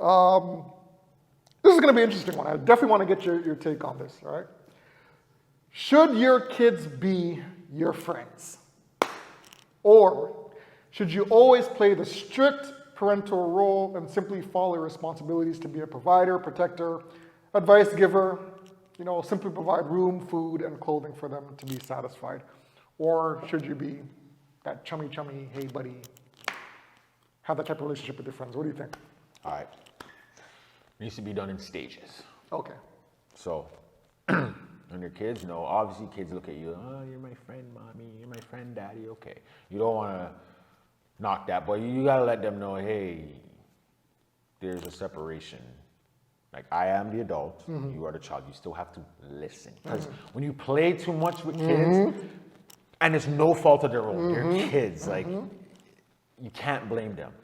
This is going to be an interesting one. I definitely want to get your take on this, all right? Should your kids be your friends? Or should you always play the strict parental role and simply follow your responsibilities to be a provider, protector, advice giver, simply provide room, food, and clothing for them to be satisfied? Or should you be that chummy, hey buddy, have that type of relationship with your friends? What do you think? All right. It needs to be done in stages. Okay. So, when you're kids, obviously kids look at you, oh, you're my friend, mommy, you're my friend, daddy, okay. You don't want to knock that, but you got to let them know, hey, there's a separation. Like, I am the adult, you are the child. You still have to listen. Because when you play too much with kids, and it's no fault of their own, they're kids, like, you can't blame them.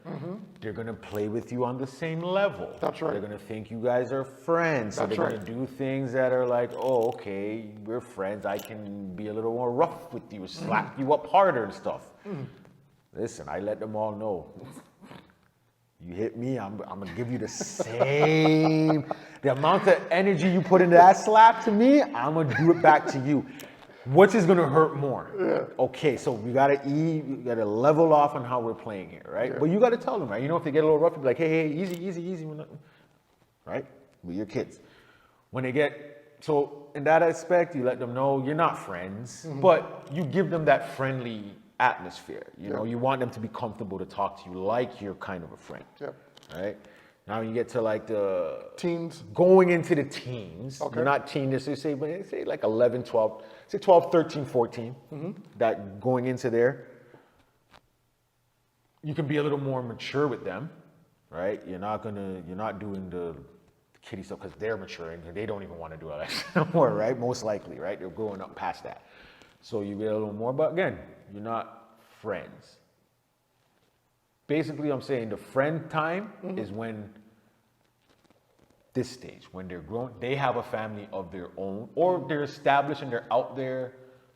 They're going to play with you on the same level. That's right. They're going to think you guys are friends. So they're going to do things that are like, oh, okay, we're friends. I can be a little more rough with you, slap you up harder and stuff. Listen, I let them all know. You hit me, I'm going to give you the same. The amount of energy you put into that slap to me, I'm going to do it back to you. Which is going to hurt more? Yeah. Okay, so we got to level off on how we're playing here, right? Yeah. But you got to tell them, right? If they get a little rough, you be like, hey, easy. Right? With your kids. When they so in that aspect, you let them know you're not friends, but you give them that friendly atmosphere. You want them to be comfortable to talk to you like you're kind of a friend. Yeah. Right? Now you get to like the teens, going into the teens. Okay. You're not teen, but say like 11, 12, say 12, 13, 14, that going into there, you can be a little more mature with them, right? You're not doing the kiddie stuff because they're maturing and they don't even want to do all that no more, right? Most likely, right? They're growing up past that. So you get a little more, but again, you're not friends. Basically, I'm saying the friend time is when this stage, when they're grown, they have a family of their own, or they're established and they're out there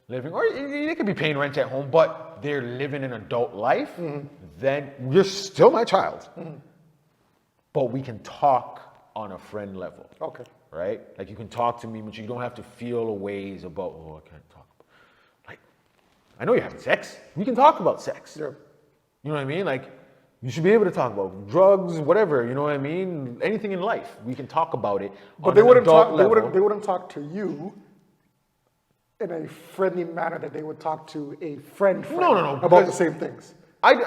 living, or they could be paying rent at home, but they're living an adult life, then you're still my child. But we can talk on a friend level. Okay. Right? Like you can talk to me, but you don't have to feel a ways about, I can't talk. Like, I know you're having sex. We can talk about sex. Yeah. You know what I mean? Like, you should be able to talk about drugs, whatever, you know what I mean? Anything in life, we can talk about it. But they wouldn't talk. They wouldn't talk to you in a friendly manner that they would talk to a friend No, about the same things. And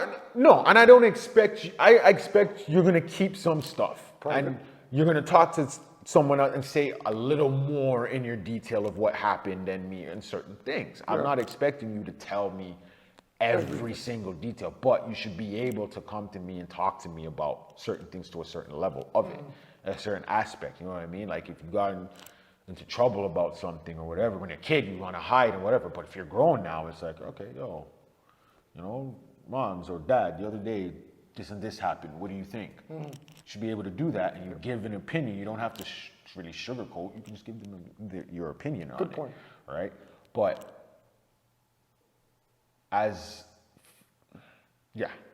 I don't expect. I expect you're gonna keep some stuff, private. And you're gonna talk to someone else and say a little more in your detail of what happened than me in certain things. I'm not expecting you to tell me every single detail, but you should be able to come to me and talk to me about certain things to a certain level of it, a certain aspect, you know what I mean? Like if you got into trouble about something or whatever, when you're a kid, you want to hide and whatever, but if you're grown now, it's like, okay, moms or dad, the other day, this and this happened, what do you think? You should be able to do that, and you give an opinion. You don't have to really sugarcoat, you can just give them your opinion on it. Good point. Right? But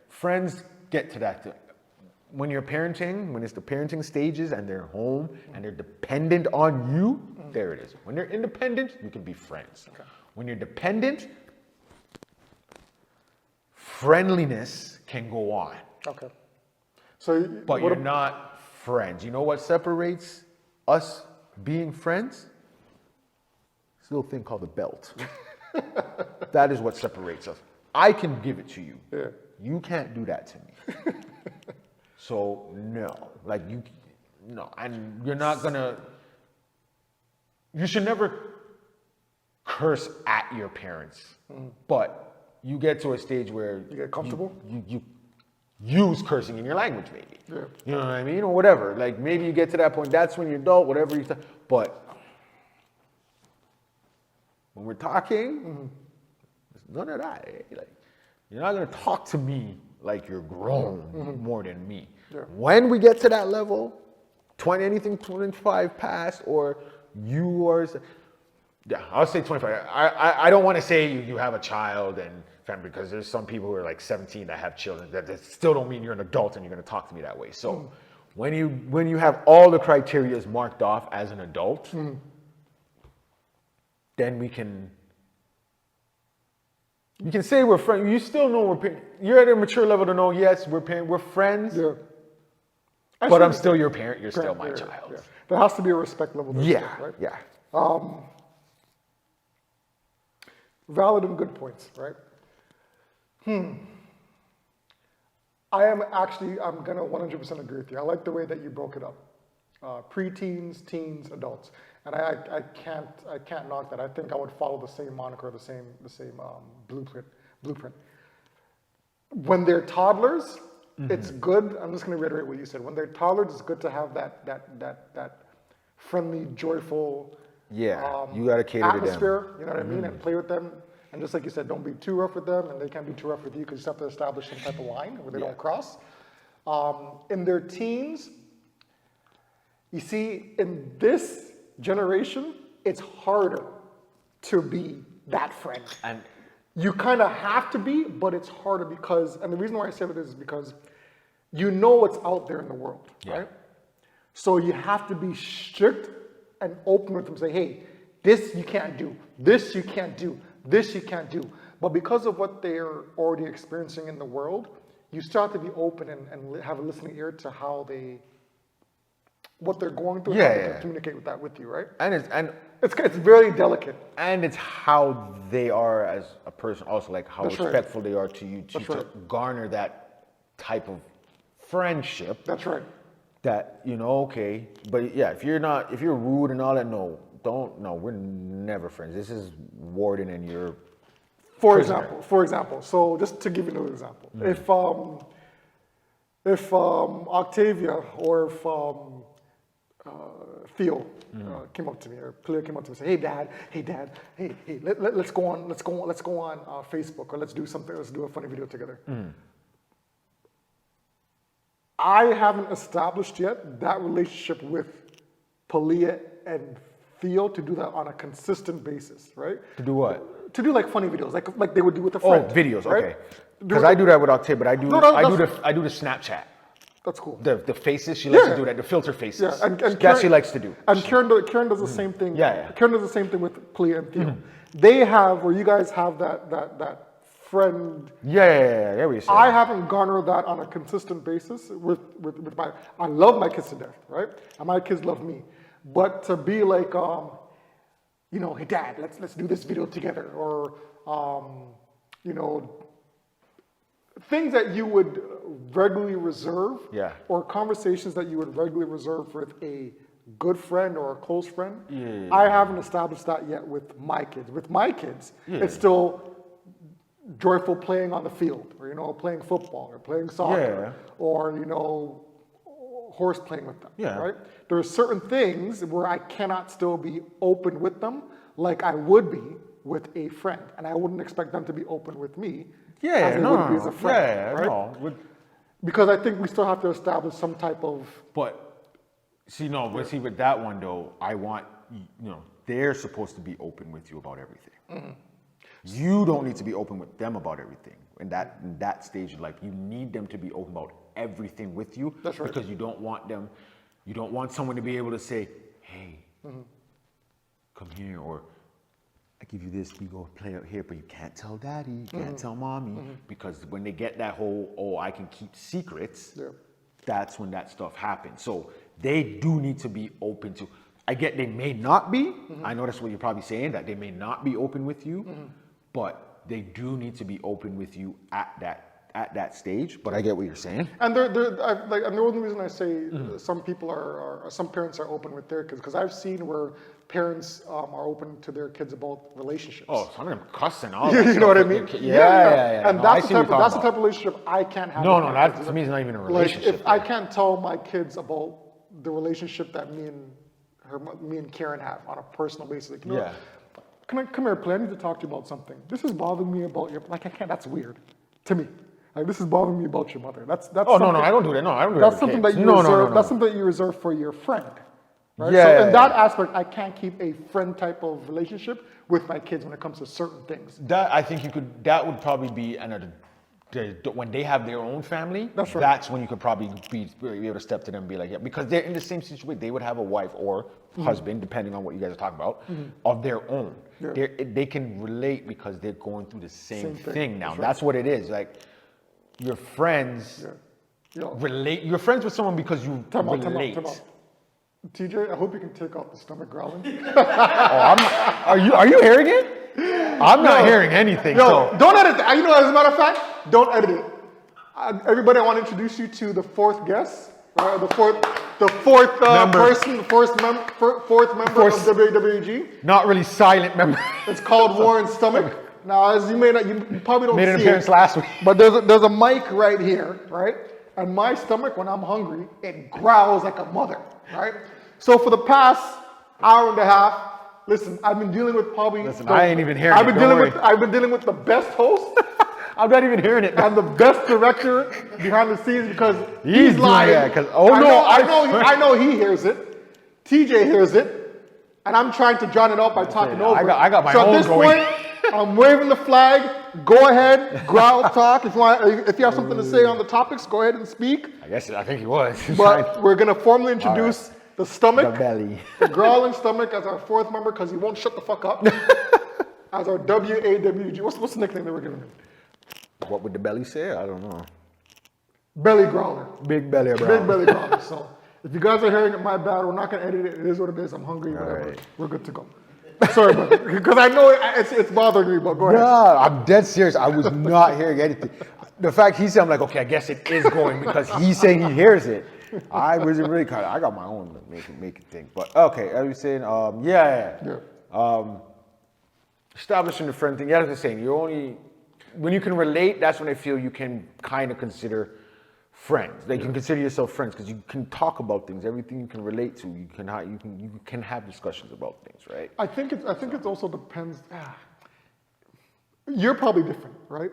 friends get to that. When you're parenting, when it's the parenting stages and they're home and they're dependent on you, there it is. When they're independent, you can be friends. Okay. When you're dependent, friendliness can go on. Okay. But you're not friends. You know what separates us being friends? This little thing called the belt. That is what separates us. I can give it to you. Yeah. You can't do that to me. So no, and you're not gonna. You should never curse at your parents, but you get to a stage where you get comfortable. You use cursing in your language, maybe. Yeah. You know what I mean, or whatever. Like maybe you get to that point. That's when you're adult, whatever you. But when we're talking, there's none of that. Like you're not gonna talk to me like you're grown more than me. Yeah. When we get to that level, 25 past, or you are, I'll say 25. I don't want to say you have a child and family, because there's some people who are like 17 that have children that still don't mean you're an adult and you're going to talk to me that way. So When you have all the criteria marked off as an adult, then you can say we're friends. You still know you're at a mature level to know, yes, we're friends. Yeah. But I'm still your parent. You're still my child. Yeah. There has to be a respect level there, Yeah, right? yeah. Valid and good points, right? I'm gonna 100% agree with you. I like the way that you broke it up. Preteens, teens, adults. And I can't knock that. I think I would follow the same moniker, the same blueprint. When they're toddlers, it's good. I'm just going to reiterate what you said. When they're toddlers, it's good to have that friendly, joyful You got to cater atmosphere. to them. You know what I mean? And play with them. And just like you said, don't be too rough with them, and they can't be too rough with you because you just have to establish some type of line where they don't cross. In their teens, you see, in this generation, it's harder to be that friend. And you kind of have to be, but it's harder because, and the reason why I say that is because you know what's out there in the world, right? So you have to be strict and open with them. Say, hey, this you can't do, this you can't do, this you can't do. But because of what they're already experiencing in the world, you start to be open and have a listening ear to how what they're going through, how they can communicate with that with you, right? And it's very delicate. And it's how they are as a person, also like how respectful they are to you to garner that type of friendship. That's right. That, okay. But yeah, if you're rude and all that, no, we're never friends. This is Warden and you're For example, so just to give you another example, if Octavia or if Theo came up to me or Cleo came up to me and said, hey dad, let's go on Facebook or let's do a funny video together. I haven't established yet that relationship with Palia and Theo to do that on a consistent basis, right? To do what? To do like funny videos, like they would do with a friend. Oh, videos, right? okay. Because I do that with Octavia, but I do the Snapchat. That's cool. The faces, she likes to do that, the filter faces. Yeah, and that Karen, she likes to do. And Karen does the same thing. Yeah. Karen does the same thing with Palia and Theo. They have, or you guys have that friend. Yeah, what you're saying. I haven't garnered that on a consistent basis with I love my kids to death, right? And my kids love me. But to be like, hey dad, let's do this video together, or things that you would regularly reserve, or conversations that you would regularly reserve with a good friend or a close friend. I haven't established that yet with my kids. With my kids, it's still joyful playing on the field, or playing football, or playing soccer, or horse playing with them. Right? There are certain things where I cannot still be open with them like I would be with a friend, and I wouldn't expect them to be open with me as they would be as a friend. Right? Because I think we still have to establish some type of. But with that one though, I want they're supposed to be open with you about everything. You don't need to be open with them about everything. In that stage of life, you need them to be open about everything with you. That's right. Because you don't want someone to be able to say, hey, come here, or I give you this, we go play out here, but you can't tell daddy, you can't tell mommy. Because when they get that whole, I can keep secrets, that's when that stuff happens. So they do need to be open to, I get they may not be, I know that's what you're probably saying, that they may not be open with you, but they do need to be open with you at that stage. But I get what you're saying. And and the only reason I say some parents are open with their kids, because I've seen where parents are open to their kids about relationships. Oh, some of them cussing all you know what I mean? Yeah. And that's the type of relationship I can't have. No, that to me is not even a relationship. Like if I can't tell my kids about the relationship that me and Karen have on a personal basis, like, come here, play. I need to talk to you about something. This is bothering me about your. Like I can't. That's weird to me. Like this is bothering me about your mother. That's. Oh no, I don't do that. No, I don't do that. That's something that you reserve. That's something that you reserve for your friend. Right? Yeah. So in that aspect, I can't keep a friend type of relationship with my kids when it comes to certain things. That I think you could. That would probably be when they have their own family, That's right. that's when you could probably be able to step to them and be like, yeah, because they're in the same situation. They would have a wife or husband, depending on what you guys are talking about, of their own. Yeah. They can relate because they're going through the same Same thing. thing now. That's right. That's what it is. Like, your friends relate. You're friends with someone because you relate. Time out. TJ, I hope you can take out the stomach growling. Are you hearing it? I'm not hearing anything. No, so. don't edit that. You know, as a matter of fact, don't edit it. Everybody, I want to introduce you to the fourth guest, right? The fourth person, the fourth member of WWG. Not really silent member. It's called Warren's stomach. Now, as you may not, you probably don't Made an see appearance it, last week. but there's a mic right here, right? And my stomach, when I'm hungry, it growls like a mother, right? So for the past hour and a half, listen, I've been dealing with probably. Listen, I ain't even hearing I've it. been dealing with the best host. I'm not even hearing it. And the best director behind the scenes because he's lying. I know he hears it. TJ hears it, and I'm trying to drown it out by talking over. I got my so own at this going. point, I'm waving the flag. Go ahead, growl, talk. If you have something to say on the topics, go ahead and speak. I think he was. But we're gonna formally introduce the stomach, the belly, the growling stomach as our fourth member because he won't shut the fuck up. As our WAWG. What's the nickname that we're giving him? What would the belly say? I don't know. Belly growler. Big belly, bro. Big belly growler. So if you guys are hearing it, my bad. We're not gonna edit it. It is what it is. I'm hungry. Whatever. Right. We're good to go. Sorry, brother. Because I know it's bothering me. But go ahead. No, I'm dead serious. I was not hearing anything. The fact he said, I'm like, okay, I guess it is going because he's saying he hears it. I wasn't really kind of. I got my own make it think. But okay, as you saying, establishing the friend thing. Yeah, as I was saying, you're only. When you can relate, that's when I feel you can kind of consider friends. Like you can consider yourself friends because you can talk about things, everything you can relate to. You can have discussions about things, right? I think it also depends. You're probably different, right?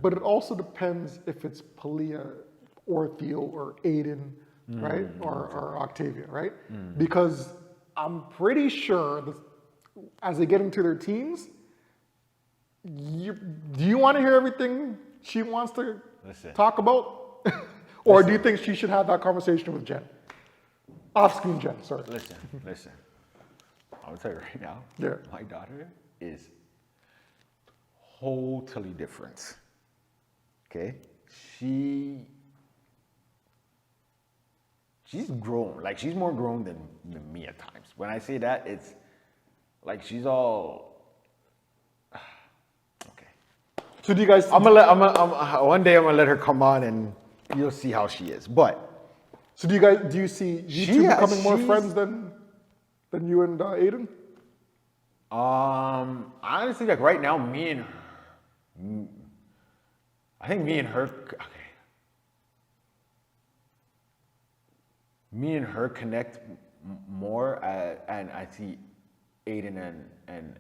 But it also depends if it's Palia or Theo or Aiden, right, or Octavia, right? Because I'm pretty sure that as they get into their teens. Do you want to hear everything she wants to talk about? Or do you think she should have that conversation with Jen? Off-screen Jen, sorry. Listen. I'll tell you right now. Yeah. My daughter is totally different. Okay? She's grown. Like, she's more grown than me at times. When I say that, it's like she's all... So do you guys? One day I'm gonna let her come on and you'll see how she is. But so do you see you two becoming more friends than you and Aiden? Honestly, like right now, I think me and her. Okay. Me and her connect more, and I see Aiden and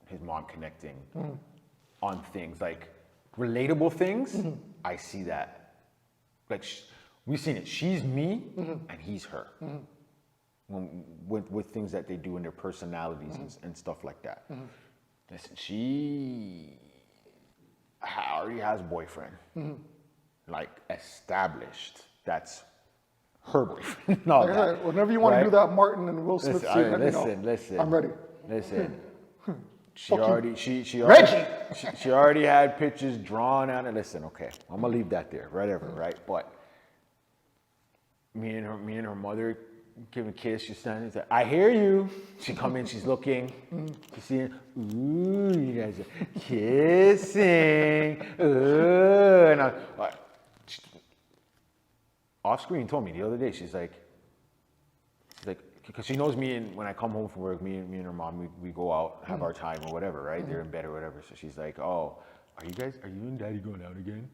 his mom connecting. On things like relatable things, I see that. Like we've seen it. She's me and he's her. With things that they do in their personalities and stuff like that. Listen, she already has a boyfriend, like established. That's her boyfriend. No, whenever you want to do that, Martin and Will Smith scene, listen. I'm ready. Listen. She already had pictures drawn out. And listen, okay, I'm gonna leave that there, whatever, right? But me and her mother give a kiss. She's standing there. I hear you. She come in. She's looking. She's seeing. Ooh, you guys are kissing. Ooh, and off screen told me the other day. She's like. Because she knows me, and when I come home from work, me and her mom, we go out, have our time or whatever, right? They're in bed or whatever. So she's like, "Oh, are you and Daddy going out again?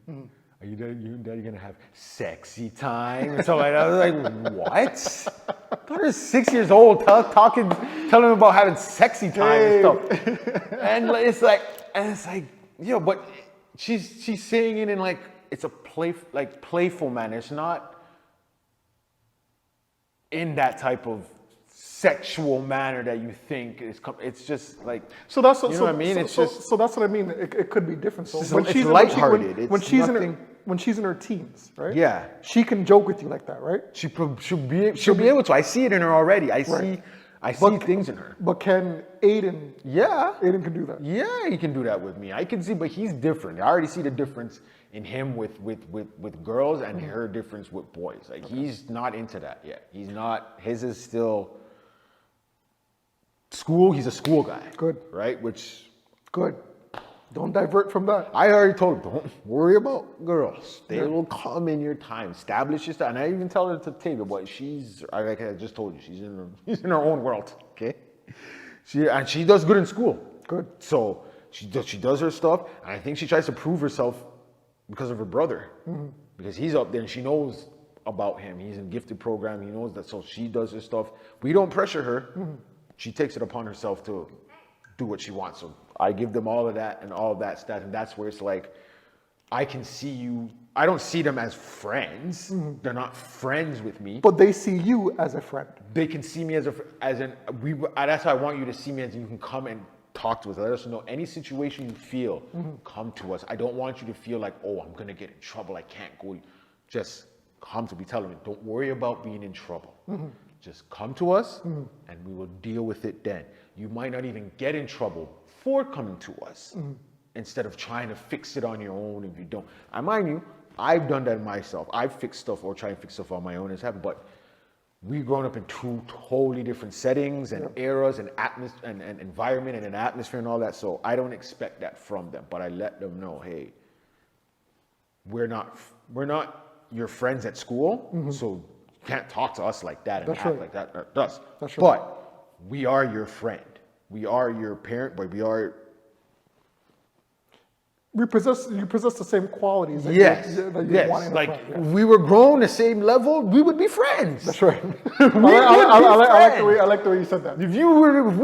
Are you and Daddy gonna have sexy time?" And so I was like, "What?" Daughter's 6 years old, telling him about having sexy time and stuff. And it's like, yo, but she's saying it in like it's a playful manner. It's not in that type of sexual manner that you think is. It's just like. So that's what, you know what I mean. It's just. So that's what I mean. It could be different. So It's lighthearted. When she's in her teens, right? Yeah. She can joke with you like that, right? She'll be able to. I see it in her already. I see things in her. But can Aiden? Yeah. Aiden can do that. Yeah, he can do that with me. I can see, but he's different. I already see the difference in him with girls and her difference with boys. Like he's not into that yet. He's not. His is still school. He's a school guy. Good. Right. Which. Good. Don't divert from that. I already told him, don't worry about girls. They will come in your time. Establish your stuff. And I even tell her to table, but like I just told you, she's in her own world. Okay. She does good in school. Good. So she does her stuff, and I think she tries to prove herself because of her brother. Mm-hmm. Because he's up there and she knows about him. He's in gifted program. He knows that. So she does her stuff. We don't pressure her. Mm-hmm. She takes it upon herself to do what she wants. So I give them all of that and all of that stuff, and that's where it's like, I can see you. I don't see them as friends. Mm-hmm. They're not friends with me. But they see you as a friend. They can see me as that's how I want you to see me, as you can come and talk to us. Let us know any situation you feel. Mm-hmm. Come to us. I don't want you to feel like, oh, I'm gonna get in trouble. I can't go. Just come to me. Tell me. Don't worry about being in trouble. Mm-hmm. Just come to us, and we will deal with it then. You might not even get in trouble for coming to us, instead of trying to fix it on your own if you don't. I mind you, I've done that myself. I've fixed stuff or tried to fix stuff on my own as happened, but we've grown up in two totally different settings and eras and and environment and an atmosphere and all that. So I don't expect that from them, but I let them know, hey, we're not your friends at school, so you can't talk to us like that and act like that at us. That's right. But we are your friend. We are your parent, but you possess the same qualities that you want in a like friend. if we were grown the same level, we would be friends. That's right. I like the way you said that. If we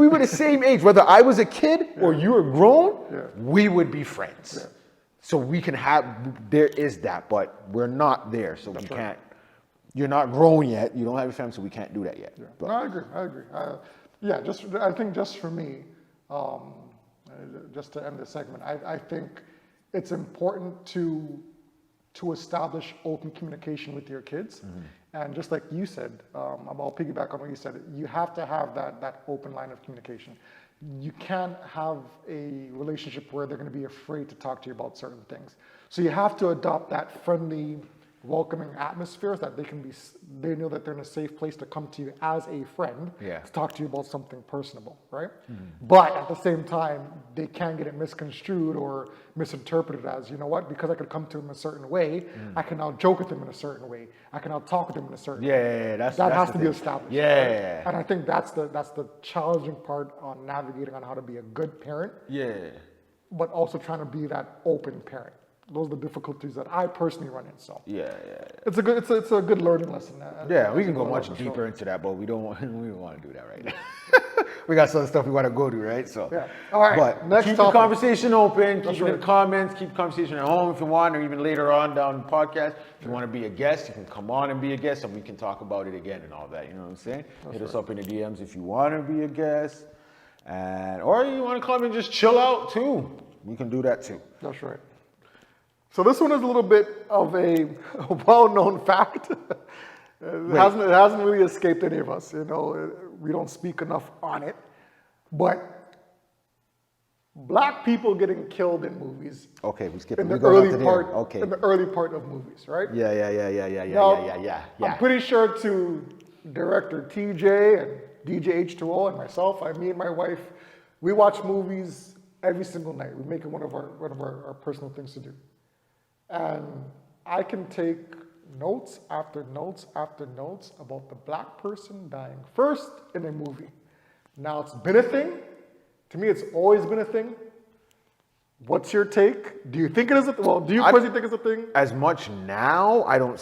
were the same age, whether I was a kid or you were grown, we would be friends. Yeah. So we can there is that, but we're not there, so we can't. You're not grown yet. You don't have a family, so we can't do that yet. Yeah. No, I agree. I think just for me, just to end this segment, I think it's important to establish open communication with your kids. Mm-hmm. And just like you said, I'll piggyback on what you said, you have to have that open line of communication. You can't have a relationship where they're going to be afraid to talk to you about certain things. So you have to adopt that friendly, welcoming atmosphere, that they know that they're in a safe place to come to you as a friend, to talk to you about something personable, right? Mm-hmm. But at the same time, they can get it misconstrued or misinterpreted as, you know what, because I could come to them a certain way, I can now joke with them in a certain way, I can now talk with them in a certain way. That has to be established. Right? And I think that's the challenging part on navigating on how to be a good parent. But also trying to be that open parent. Those are the difficulties that I personally run into. So it's a good learning lesson. We can go much deeper into that, but we don't want to do that right now. We got some stuff we want to go to, right? So all right. But next keep topic. the conversation open. Keep it in the comments. Keep the conversation at home if you want, or even later on down the podcast. If you want to be a guest, you can come on and be a guest, and we can talk about it again and all that. You know what I'm saying? Hit us up in the DMs if you want to be a guest, or you want to come and just chill out too. We can do that too. That's right. So this one is a little bit of a well-known fact. It hasn't really escaped any of us. You know, we don't speak enough on it. But black people getting killed in movies. Okay, we skip in the early part. Okay. In the early part of movies, right? Yeah. I'm pretty sure to director TJ and DJ H2O and myself, me and my wife, we watch movies every single night. We make it one of our personal things to do. And I can take notes after notes after notes about the black person dying first in a movie. Now it's been a thing. To me, it's always been a thing. What's your take? Do you think it is a thing? Well, do you personally think it's a thing? As much now, I don't.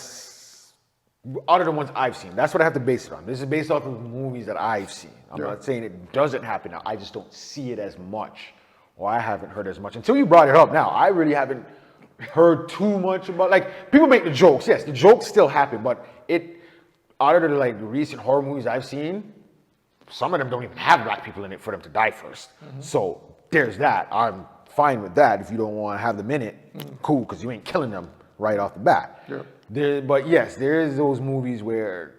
Out of the ones I've seen, that's what I have to base it on. This is based off of movies that I've seen. I'm not saying it doesn't happen now. I just don't see it as much, or I haven't heard as much until you brought it up. Now I really haven't heard too much about, like, people make the jokes. Yes, the jokes still happen, but out of the recent horror movies I've seen, some of them don't even have black people in it for them to die first. So there's that. I'm fine with that. If you don't want to have them in it, cool, because you ain't killing them right off the bat. Yeah. But yes, there is those movies where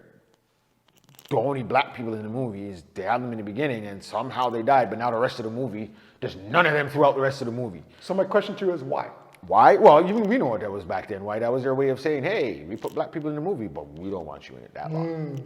the only black people in the movie is they have them in the beginning and somehow they died, but now the rest of the movie, there's none of them throughout the rest of the movie. So my question to you is why? Why? Well, even we know what that was back then. Why? That was their way of saying, hey, we put black people in the movie, but we don't want you in it that long.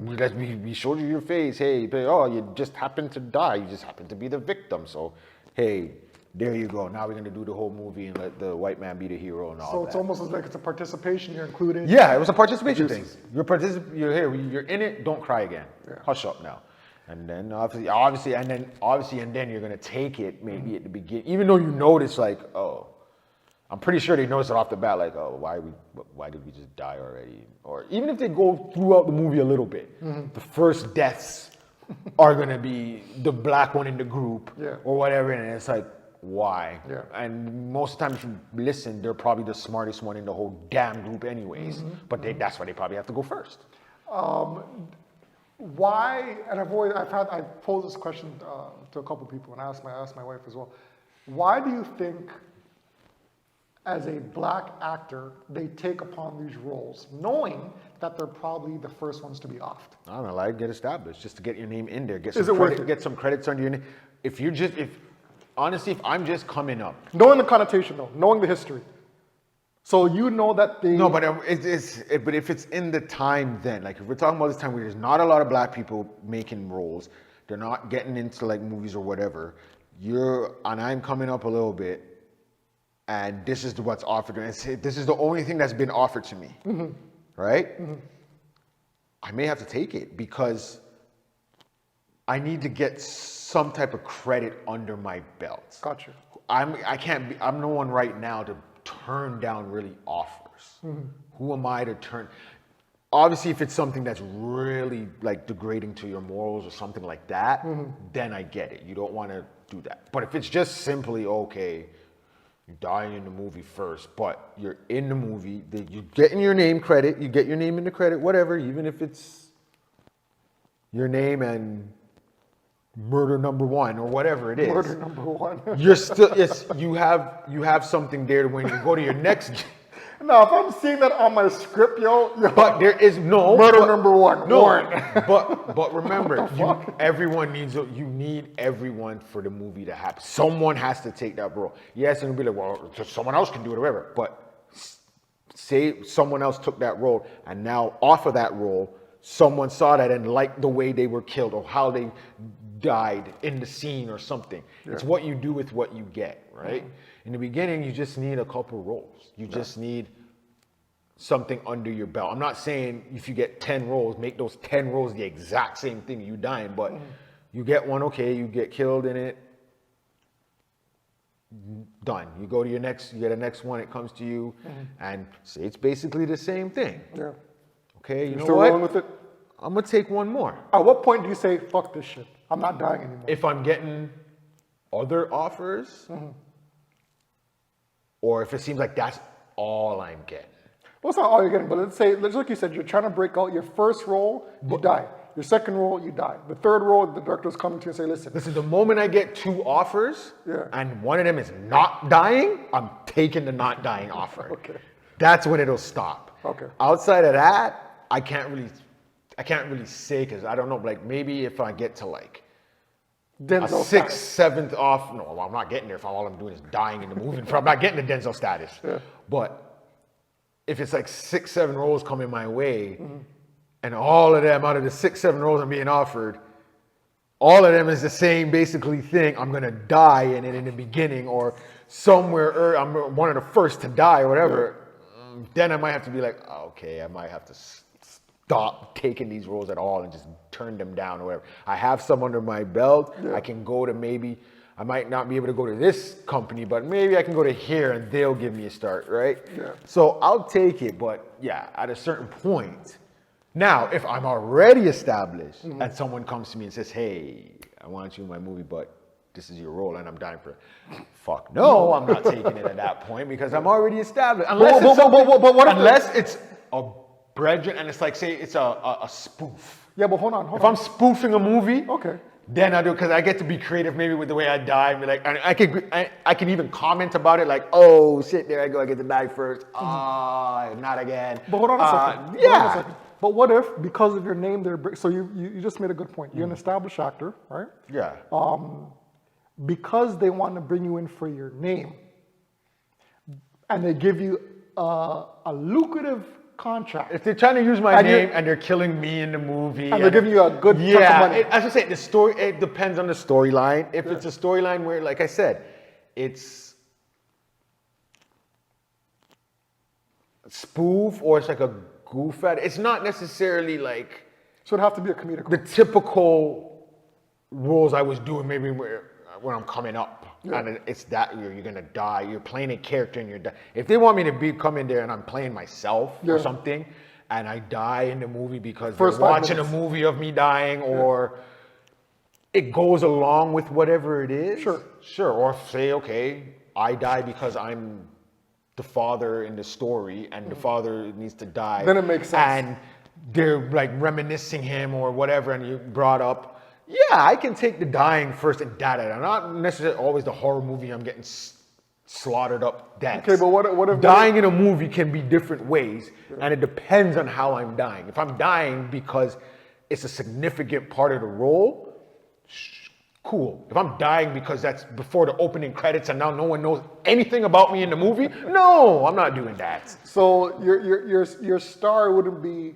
We showed you your face. Hey, but, oh, you just happened to die. You just happened to be the victim. So, hey, there you go. Now we're going to do the whole movie and let the white man be the hero and all So that. it's almost like it's a participation. You're included. Yeah, it was a participation thing. You're here. You're in it. Don't cry again. Yeah. Hush up now. And then obviously, and then you're going to take it maybe at the beginning, even though you notice like, oh, I'm pretty sure they notice it off the bat, like, oh, why did we just die already? Or even if they go throughout the movie a little bit, the first deaths are gonna be the black one in the group, or whatever, and it's like, why? Yeah. And most of the time, if you listen, they're probably the smartest one in the whole damn group, anyways. But that's why they probably have to go first. Why? And I've posed this question to a couple people, and I asked my wife as well. Why do you think, as a black actor, they take upon these roles, knowing that they're probably the first ones to be offed? I don't know, like get established, just to get your name in there, get some credits under your name. Honestly, if I'm just coming up, knowing the connotation though, knowing the history, so you know that they. No, but but if it's in the time then, like if we're talking about this time where there's not a lot of black people making roles, they're not getting into like movies or whatever. I'm coming up a little bit. And this is what's offered, and this is the only thing that's been offered to me, right? I may have to take it because I need to get some type of credit under my belt. Gotcha. I'm no one right now to turn down really offers. Who am I to turn? Obviously, if it's something that's really like degrading to your morals or something like that, then I get it. You don't want to do that. But if it's just simply, okay, you're dying in the movie first, but you're in the movie, you're getting your name credit, you get your name in the credit, whatever, even if it's your name and murder number one or whatever it is. Murder number one. You're still, you have something there when you go to your next. Now, if I'm seeing that on my script, yo, but there is no murder number one. No, Warren. but remember, you need everyone for the movie to happen. Someone has to take that role. Yes, and it'll be like, well, someone else can do it or whatever. But say someone else took that role, and now off of that role, someone saw that and liked the way they were killed or how they died in the scene or something. Yeah. It's what you do with what you get, right? In the beginning, you just need a couple roles. You just need something under your belt. I'm not saying if you get 10 roles, make those 10 roles the exact same thing, you dying, but you get one, okay, you get killed in it, done. You go to you get a next one, it comes to you, and say it's basically the same thing. Yeah. Okay, you know still what? rolling with it? I'm gonna take one more. At what point do you say, fuck this shit, I'm not dying anymore? If I'm getting other offers, or if it seems like that's all I'm getting. Well, it's not all you're getting, but let's like you said, you're trying to break out your first role, you die. Your second role, you die. The third role, the director's coming to you and say, listen, the moment I get 2 offers, and one of them is not dying, I'm taking the not dying offer. Okay. That's when it'll stop. Okay. Outside of that, I can't really say, because I don't know, like maybe if I get to like Denzel a 6th, 7th off, no, well, I'm not getting there if all I'm doing is dying in the movie. I'm not getting the Denzel status. Yeah. But if it's like 6, 7 roles coming my way, and all of them out of the 6, 7 roles I'm being offered, all of them is the same basically thing. I'm gonna die in it in the beginning, or somewhere, I'm one of the first to die or whatever. Yeah. Then I might have to be like, okay, I might have to stop taking these roles at all and just turn them down or whatever. I have some under my belt. Yeah. I can go to I might not be able to go to this company, but maybe I can go to here and they'll give me a start, right? Yeah. So I'll take it, but yeah, at a certain point. Now, if I'm already established and someone comes to me and says, hey, I want you in my movie, but this is your role and I'm dying for it. Fuck no, I'm not taking it at that point because I'm already established. Unless it's a brethren, and it's like, say it's a spoof. Yeah, but hold on. If I'm spoofing a movie, Okay. then I do, because I get to be creative maybe with the way I die. And be like, and I can even comment about it, like, oh shit, there I go, I get to die first. Not again. But hold on a second. Hold on a Yeah. second. But what if, because of your name, so you just made a good point. You're an established actor, right? Yeah. Because they want to bring you in for your name, and they give you a lucrative contract. If they're trying to use my And name and they're killing me in the movie, And they're giving you a good chunk of money. as I say, the story, it depends on the storyline. If it's a storyline where, like I said, it's spoof or it's like a goof at it, it's not necessarily like So it'd have to be a comedic the role. typical roles I was doing maybe when I'm coming up. Yeah. And it's that you're gonna die. You're playing a character and you're die. If they want me to come in there and I'm playing myself or something, and I die in the movie because First they're 5 watching minutes. a movie of me dying, or it goes along with whatever it is. Sure. Or say, okay, I die because I'm the father in the story, and the father needs to die. Then it makes sense. And they're like reminiscing him or whatever, and you brought up. Yeah, I can take the dying first and data. Not necessarily always the horror movie I'm getting slaughtered up deaths. Okay, but what if dying in a movie can be different ways, and it depends on how I'm dying. If I'm dying because it's a significant part of the role, cool. If I'm dying because that's before the opening credits and now no one knows anything about me in the movie, no, I'm not doing that. So your star wouldn't be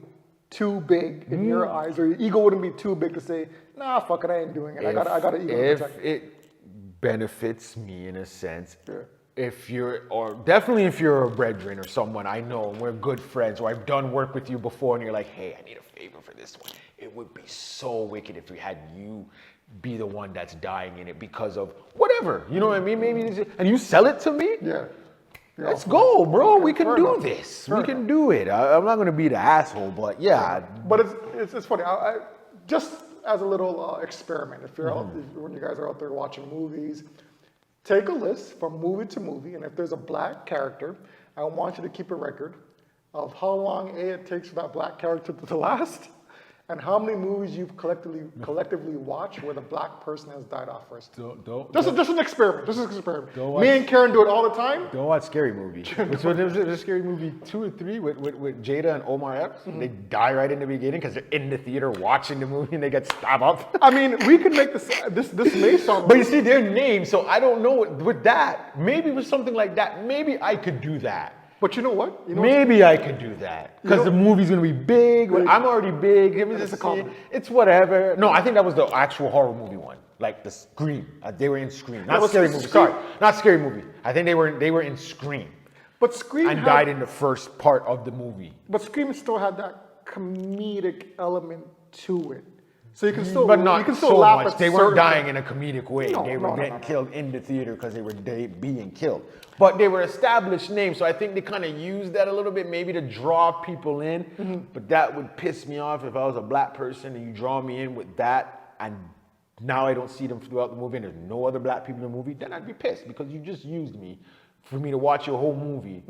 too big in your eyes, or your ego wouldn't be too big to say, nah, fuck it, I ain't doing it. I got an ego to If protect. it benefits me in a sense, Yeah. if definitely if you're a brethren or someone I know, and we're good friends, or I've done work with you before, and you're like, hey, I need a favor for this one. It would be so wicked if we had you be the one that's dying in it because of whatever, you know what I mean? Maybe, and you sell it to me? Yeah. Let's go, bro. Okay, We can fair do enough. this. Fair We can do it. I'm not gonna be the asshole, but yeah. But it's funny. I just as a little experiment, if you're when you guys are out there watching movies, take a list from movie to movie, and if there's a black character, I want you to keep a record of how long it takes for that black character to last, and how many movies you've collectively watched where the black person has died off first. Just an experiment. This is an experiment. Me and Karen do it all the time. Don't watch Scary Movie. So there's a Scary Movie 2 or 3 with Jada and Omar Epps. They die right in the beginning because they're in the theater watching the movie and they get stabbed up. I mean, we could make this may sound. But you see, their names, so I don't know with that. Maybe with something like that, maybe I could do that. But you know what? Maybe I could do that because the movie's gonna be big. I'm already big. It's a comedy. It's whatever. No, I think that was the actual horror movie one, like the Scream. They were in Scream, not was Scary Movie. Scream. Sorry, not Scary Movie. I think they were in Scream But Scream and died in the first part of the movie. But Scream still had that comedic element to it, so you can still, But not you can still so laugh much. at They weren't certain dying in a comedic way. No, They were no, getting killed in the theater because they were being killed. But they were established names, so I think they kind of used that a little bit, maybe to draw people in. But that would piss me off if I was a black person and you draw me in with that, and now I don't see them throughout the movie and there's no other black people in the movie. Then I'd be pissed because you just used me for me to watch your whole movie.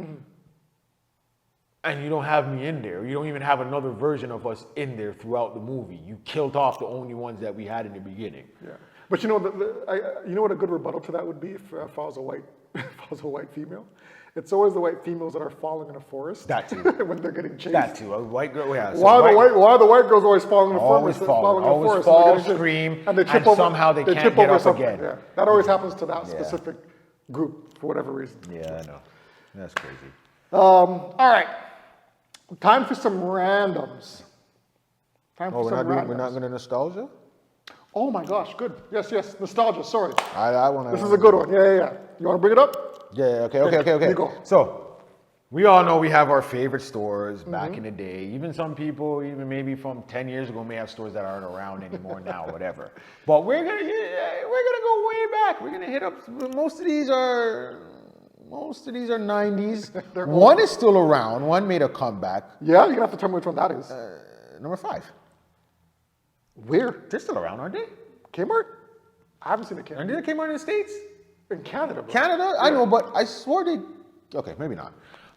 And you don't have me in there. You don't even have another version of us in there throughout the movie. You killed off the only ones that we had in the beginning. Yeah, but you know, you know what a good rebuttal to that would be if I was a white female. It's always the white females that are falling in a forest. That too. When they're getting chased. That too. A white girl. Yeah. So Why are the white girls always falling in the forest? Always fall, scream, and they trip over. somehow they can't trip get over up something. again. Yeah, that always happens to that specific group for whatever reason. Yeah, I know. That's crazy. All right, time for some randoms. We're not going to nostalgia? Oh my gosh, good. Yes, nostalgia. Sorry, I want to. this is a good one. Yeah. You want to bring it up? Yeah. Okay. You go. So, we all know we have our favorite stores back in the day. Even some people, even maybe from 10 years ago, may have stores that aren't around anymore now, whatever. But we're gonna go way back. We're gonna hit up. Most of these are 90s. One is still around. One made a comeback. Yeah, you're gonna have to tell me which one that is. Number 5. Where? They're still around, aren't they? Kmart? I haven't seen a Aren't Kmart. they Kmart in the States? In Canada, bro. Canada? I know, but I swore they. Okay, maybe not.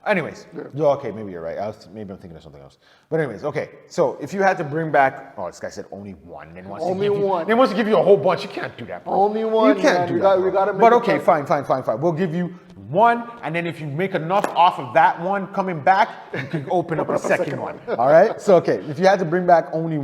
Anyways, okay, maybe you're right. Maybe I'm thinking of something else. But anyways, okay. So if you had to bring back, oh, this guy said only one. Then wants Only to give one. Then wants to give you a whole bunch. You can't do that, bro. Only one, You can't man. do We that. got- we gotta make But it okay, fun. fine. We'll give you one, and then if you make enough off of that one coming back, you can open up a second one. All right. So okay, if you had to bring back only